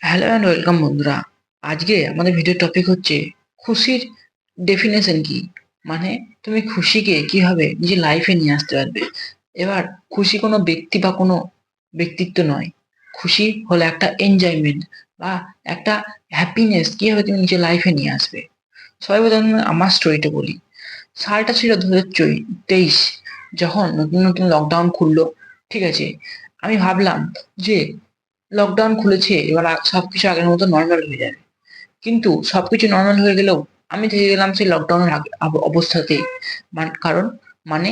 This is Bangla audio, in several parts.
হ্যালো অ্যান্ড ওয়েলকাম বন্ধুরা। আজকে আমাদের ভিডিও টপিক হচ্ছে খুশির ডেফিনেশন কি। মানে তুমি খুশিকে কিভাবে নিজের লাইফে নিয়ে আসতে পারবে। এবার খুশি কোনো ব্যক্তি বা কোনো ব্যক্তিত্ব নয়। খুশি হলো একটা এনজয়মেন্ট বা একটা হ্যাপিনেস, কিভাবে তুমি নিজের লাইফে নিয়ে আসবে। সবাই প্রথমে আমার স্টোরিটা বলি। সালটা ছিল 2023, যখন নতুন নতুন লকডাউন খুললো। ঠিক আছে, আমি ভাবলাম যে লকডাউন খুলেছে, এবার সবকিছু আগের মতো নর্মাল হয়ে যাবে। কিন্তু সবকিছু নর্মাল হয়ে গেলেও আমি থেকে গেলাম সেই লকডাউনের অবস্থাতেই। কারণ মানে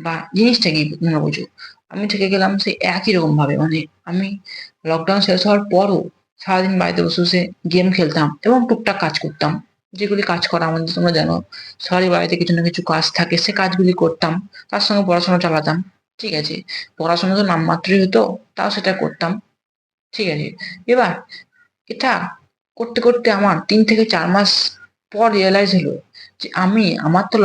বা জিনিসটা কি তোমরা বুঝো। আমি থেকে গেলাম সেই একই রকম ভাবে। মানে আমি লকডাউন শেষ হওয়ার পরও সারাদিন বাড়িতে বসে বসে গেম খেলতাম এবং টুকটাক কাজ করতাম। যেগুলি কাজ করা আমাদের তোমরা জানো, সবারই বাড়িতে কিছু না কিছু কাজ থাকে, সে কাজগুলি করতাম। তার সঙ্গে পড়াশোনা চালাতাম। ঠিক আছে, পড়াশোনা তো নামমাত্রই হতো, তাও সেটা করতাম। ঠিক আছে, এবার এটা করতে করতে আমার 3 থেকে 4 মাস পর রিয়েলাইজ হলো যে আমার তো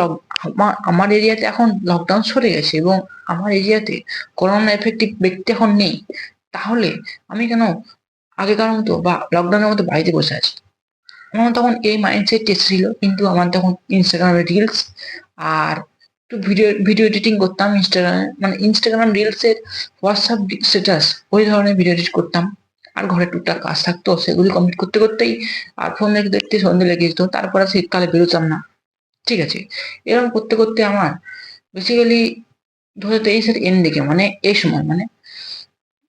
আমার এরিয়াতে এখন লকডাউন সরে গেছে এবং আমার এরিয়াতে করোনা এফেক্টিভ ব্যক্তি এখন নেই। তাহলে আমি কেন আগেকার মতো বা লকডাউনের মতো বাড়িতে বসে আছি? আমার তখন এই মাইন্ডসেট এসেছিল। কিন্তু আমার তখন ইনস্টাগ্রামে রিলস আর একটু ভিডিও ভিডিও এডিটিং করতাম ইনস্টাগ্রামে, মানে ইনস্টাগ্রাম রিলস এর হোয়াটসঅ্যাপ স্ট্যাটাস, ওই ধরনের ভিডিও এডিট করতাম। আর ঘরে টুকটাক কাজ থাকতো, সেগুলি কমপ্লিট করতে করতেই আর ফোন দেখতে দেখতে সন্ধ্যে লেগে যেত। তারপরে শীতকালে বেরোতাম না। ঠিক আছে, এরকম করতে করতে আমার বেসিক্যালি 2023-এর এন্ড দিকে, মানে এই সময়, মানে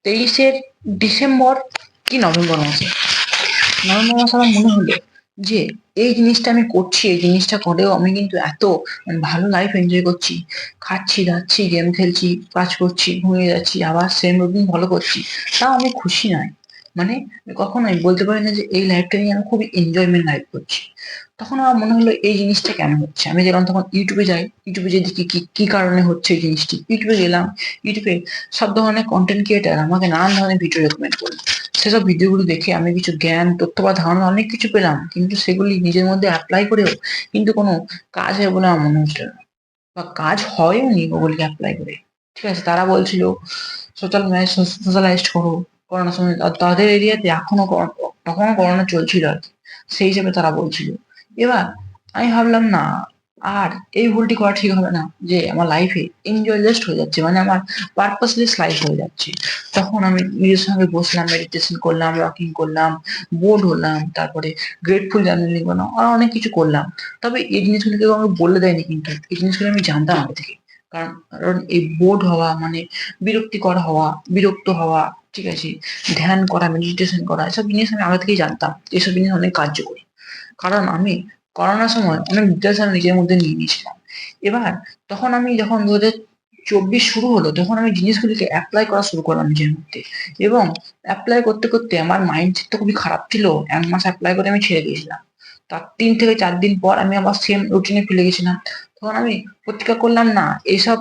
23-এর ডিসেম্বর কি নভেম্বর মাসে, নভেম্বর মাসে আমার মনে হলো যে এই জিনিসটা আমি করছি, এই জিনিসটা করেও আমি কিন্তু এত ভালো লাইফ এনজয় করছি। খাচ্ছি দাচ্ছি গেম খেলছি, কাজ করছি, ঘুমিয়ে যাচ্ছি, আবার সেম রুটিন ফলো করছি, তাও আমি খুশি নয়। মানে কখনোই বলতে পারি না যে এই লাইফটা নিয়ে আমি খুবই এনজয়মেন্ট লাইফ করছি। তখন আমার মনে হলো এই জিনিসটা কেন হচ্ছে। আমি যখন তখন ইউটিউবে যাই, ইউটিউবে যে দেখি কি কি কারণে হচ্ছে এই জিনিসটি। ইউটিউবে গেলাম, ইউটিউবে সব ধরনের কন্টেন্ট ক্রিয়েটার আমাকে নানান ধরনের ভিডিও রেকমেন্ড করলো। সেসব ভিডিওগুলো দেখে আমি কিছু জ্ঞান, তথ্য বা ধারণা অনেক কিছু পেলাম, কিন্তু সেগুলি নিজের মধ্যে অ্যাপ্লাই করেও কিন্তু কোনো কাজ হয় বলে আমার মনে হচ্ছিল না, বা কাজ হয়ও নি ওগুলিকে অ্যাপ্লাই করে। ঠিক আছে, তারা বলছিল সোশ্যালাইজড করো। করোনার সময় তাদের এরিয়াতে তখনও করোনা চলছিল আর কি, সেই হিসেবে তারা বলছিল। এবার আমি ভাবলাম না, আর এই ভুলটি করা ঠিক হবে না। যে আমার লাইফে এনজয়লেস হয়ে যাচ্ছে, মানে আমার পারপাসলেস লাইফ হয়ে যাচ্ছে। তখন আমি নিজের সঙ্গে বসলাম, মেডিটেশন করলাম, ওয়াকিং করলাম, বোর্ড হলাম, তারপরে গ্রেটফুল জার্নালিং করলাম, আর অনেক কিছু করলাম। তবে এই জিনিসগুলো কেউ আমাকে বলে দেয়নি, কিন্তু এই জিনিসগুলো আমি জানতাম আগে থেকে। কারণ কারণ এই বোর্ড হওয়া মানে বিরক্তিকর হওয়া, বিরক্ত হওয়া, ঠিক আছে, ধ্যান করা, মেডিটেশন করা, এসব জিনিস আমি আগে থেকেই জানতাম। এসব জিনিস অনেক কার্যকরী। কারণ আমি করোনার সময় অনেক ডিটেলস আমি নিজের মধ্যে নিয়ে নিয়েছিলাম। এবার তখন আমি যখন 2024 শুরু হলো, তখন আমি জিনিসগুলিকে অ্যাপ্লাই করা শুরু করলাম নিজের মধ্যে। এবং অ্যাপ্লাই করতে করতে আমার মাইন্ডসেট তো খুবই খারাপ ছিল। 1 মাস অ্যাপ্লাই করে আমি ছেড়ে দিয়েছিলাম। তার 3 থেকে 4 দিন পর আমি আবার সেম রুটিনে ফিরে গেছিলাম। তখন আমি প্রতিজ্ঞা করলাম, না, এইসব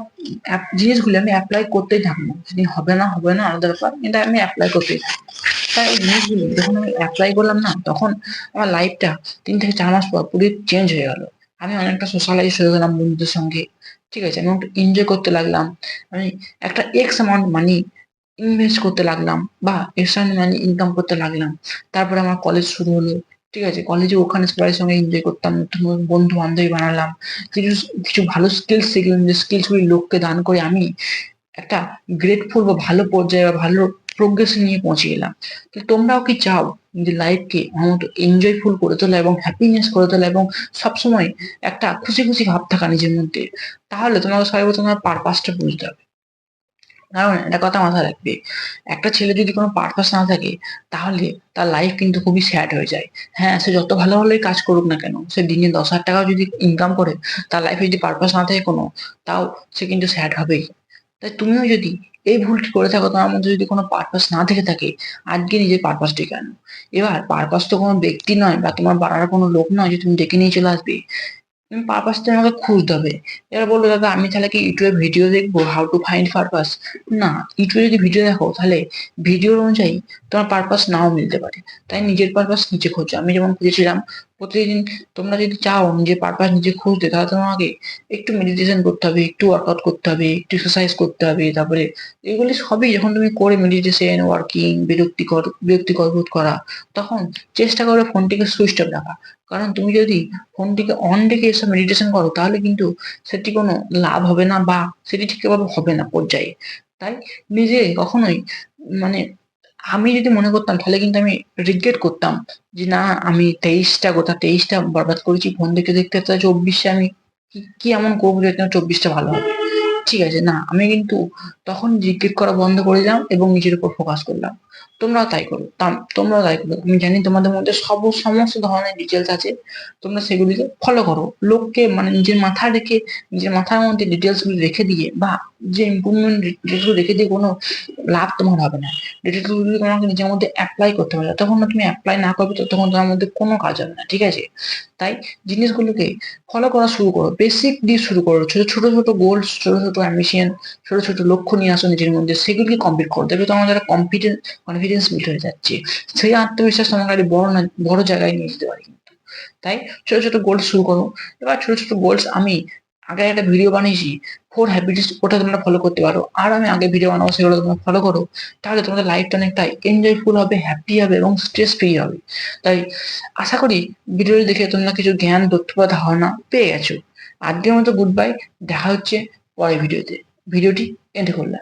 জিনিসগুলো আমি অ্যাপ্লাই করতেই থাকবো। সেদিন হবে না হবে না আলাদা ব্যাপার, কিন্তু আমি অ্যাপ্লাই করতেই থাকবো। তাই ওই জিনিসগুলো যখন আমি অ্যাপ্লাই করলাম না, তখন আমার লাইফটা 3 থেকে 4 মাস পর পুরো চেঞ্জ হয়ে গেল। আমি অনেকটা সোশ্যালাইজ হয়ে গেলাম বন্ধুদের সঙ্গে। ঠিক আছে, আমি একটু এনজয় করতে লাগলাম। আমি একটা এক্স অ্যামাউন্ট মানি ইনভেস্ট করতে লাগলাম, বা এক্সট্রা মানি ইনকাম করতে লাগলাম। তারপরে আমার কলেজ শুরু হলো। ঠিক আছে, কলেজে ওখানে সবার সঙ্গে এনজয় করতাম, নতুন নতুন বন্ধু বান্ধবী বানালাম। কিছু কিছু ভালো স্কিলস শিখলাম, যে স্কিলস গুলি লোককে দান করে আমি একটা গ্রেটফুল বা ভালো পর্যায়ে বা ভালো প্রোগ্রেস নিয়ে পৌঁছে গেলাম। তো তোমরাও কি চাও যে লাইফকে আমার মতো এনজয়ফুল করে তোলা এবং হ্যাপিনেস করে তোলা এবং সবসময় একটা খুশি খুশি ভাব থাকা নিজের মধ্যে? তাহলে তোমাকে সবাই তোমার পারপাসটা বুঝতে হবে। কারণ একটা কথা মাথায় রাখবে, একটা ছেলে যদি কোনো পারপাস না থাকে, তাহলে তার লাইফ কিন্তু খুবই স্যাড হয়ে যায়। হ্যাঁ, সে যত ভালো ভালোই কাজ করুক না কেন, সে দিনে 10,000 টাকাও যদি ইনকাম করে, তার লাইফে যদি পারপাস না থাকে কোনো, তাও সে কিন্তু স্যাড হবেই। তাই তুমিও যদি এই ভুলটি করে থাকো, তোমার মধ্যে যদি কোনো পারপাস না থেকে থাকে, আজকে নিজের পারপাসটি কেন। এবার পারপাস তো কোনো ব্যক্তি নয় বা তোমার বাড়ার কোনো লোক নয় যে তুমি ডেকে নিয়ে চলে আসবে। তুমি পারপাসটা আমাকে খুঁজতে হবে। এবার বললো, দাদা আমি তাহলে কি ইউটিউবে ভিডিও দেখবো হাউ টু ফাইন্ড পারপাস? না, ইউটিউবে যদি ভিডিও দেখো, তাহলে ভিডিওর অনুযায়ী তোমার পারপাস নাও মিলতে পারে। তাই নিজের পারপাস নিজে খোঁজো। আমি যেমন খুঁজেছিলাম, প্রতিদিন তোমরা যদি চাও নিজের পারপাস নিজে খুঁজতে, তাহলে তোমাকে একটু মেডিটেশন করতে হবে, একটু ওয়ার্কআউট করতে হবে, একটু এক্সারসাইজ করতে হবে। তারপরে এগুলি সবই যখন তুমি করে মেডিটেশন, ওয়ার্কিং, বিরক্তিকর বোধ করা, তখন চেষ্টা করো ফোনটিকে সুইচ অফ রাখা। কারণ তুমি যদি ফোনটিকে অন রেখে এসব মেডিটেশন করো, তাহলে কিন্তু সেটি কোনো লাভ হবে না, বা সেটি ঠিকভাবে হবে না পর্যায়ে। তাই নিজে কখনোই মানে আমি যদি মনে করতাম, তাহলে কিন্তু আমি রিগ্রেট করতাম যে না, আমি 23টা বরবাদ করেছি ফোন দেখতে দেখতে, তা 24 আমি কি এমন করবো যাতে আমার 24টা ভালো হবে। ঠিক আছে, না, আমি কিন্তু তখন রিগ্রেট করা বন্ধ করে দিলাম এবং নিজের উপর ফোকাস করলাম। তোমরাও তাই করো। আমি জানি তোমাদের মধ্যে সমস্ত ধরনের ডিটেলস আছে, তোমরা সেগুলিকে ফলো করো। লোককে নিজের মাথায় রেখে, নিজের মাথার মধ্যে ডিটেলস গুলো রেখে দিয়ে, বা যে ইম্প্রুভমেন্ট ডিটেলস গুলো রেখে দিয়ে কোনো লাভ তোমার হবে না। ডিটেলস গুলো যদি তোমাকে নিজের মধ্যে অ্যাপ্লাই করতে হবে, তখন না তুমি অ্যাপ্লাই না করবে, তখন তোমার মধ্যে কোনো কাজ হবে না। ঠিক আছে, তাই জিনিসগুলোকে ফলো করা শুরু করো, বেসিক দিয়ে শুরু করো। ছোট ছোট গোলস, ছোট ছোট অ্যাম্বিশন, ছোট ছোট লক্ষ্য নিয়ে আসো নিজের মধ্যে, সেগুলিকে কমপ্লিট করো। দেখবে তোমার দ্বারা কনফিডেন্স বিল্ড হয়ে যাচ্ছে। সেই আত্মবিশ্বাস তোমাকে আরো বড় জায়গায় নিয়ে যেতে পারে কিন্তু। তাই ছোট ছোট গোলস শুরু করো। এবার ছোট ছোট গোলস, আমি আগে একটা ভিডিও বানিয়েছি 4 হ্যাবিটস, ওটা তোমরা ফলো করতে পারো। আর আমি আগে ভিডিও বানাবো, সেগুলো তোমরা ফলো করো। তাহলে তোমাদের লাইফটা অনেকটা এনজয়ফুল হবে, হ্যাপি হবে এবং স্ট্রেস ফ্রি হবে। তাই আশা করি ভিডিওটি দেখে তোমরা কিছু জ্ঞান, তথ্য বা ধারণা পেয়ে গেছো। আজকের মতো গুড বাই, দেখা হচ্ছে পরের ভিডিওতে। ভিডিওটি এন্ড করলাম।